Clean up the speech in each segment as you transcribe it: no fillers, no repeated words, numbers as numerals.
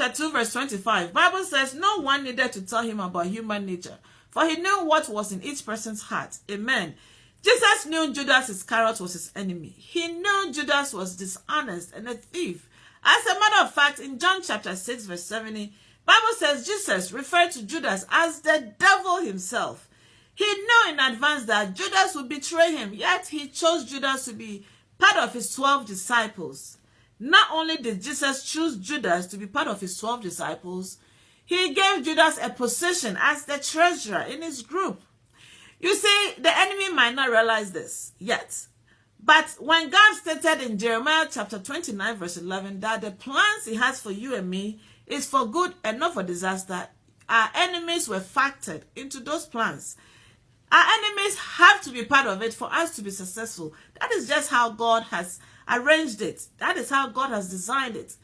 chapter 2, verse 25, Bible says, no one needed to tell him about human nature, for he knew what was in each person's heart. Amen. Jesus knew Judas Iscariot was his enemy. He knew Judas was dishonest and a thief. As a matter of fact, in John chapter 6, verse 70, Bible says Jesus referred to Judas as the devil himself. He knew in advance that Judas would betray him, yet he chose Judas to be part of his 12 disciples. Not only did Jesus choose Judas to be part of his 12 disciples, he gave Judas a position as the treasurer in his group. You see, the enemy might not realize this yet. But when God stated in Jeremiah chapter 29, verse 11, that the plans he has for you and me is for good and not for disaster, our enemies were factored into those plans. Our enemies have to be part of it for us to be successful. That is just how God has arranged it. That is how God has designed it.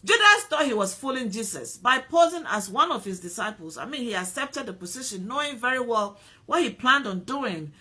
Judas thought he was fooling Jesus by posing as one of his disciples. I mean, he accepted the position knowing very well what he planned on doing.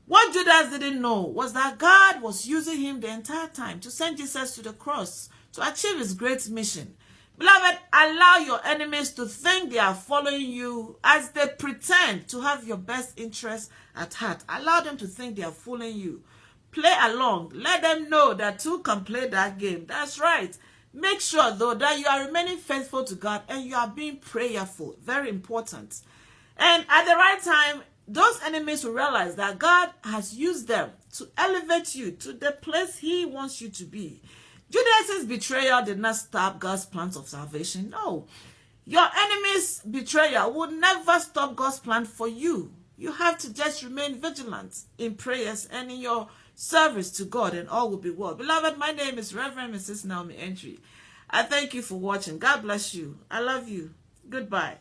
What Judas didn't know was that God was using him the entire time to send Jesus to the cross to achieve his great mission. Beloved, allow your enemies to think they are following you as they pretend to have your best interest at heart. Allow them to think they are fooling you. Play along. Let them know that two can play that game. That's right. Make sure, though, that you are remaining faithful to God and you are being prayerful. Very important. And at the right time, those enemies will realize that God has used them to elevate you to the place he wants you to be. Judas's betrayal did not stop God's plans of salvation. No. Your enemy's betrayal would never stop God's plan for you. You have to just remain vigilant in prayers and in your service to God, and all will be well. Beloved, my name is Reverend Mrs. Naomi Antwi. I thank you for watching. God bless you. I love you. Goodbye.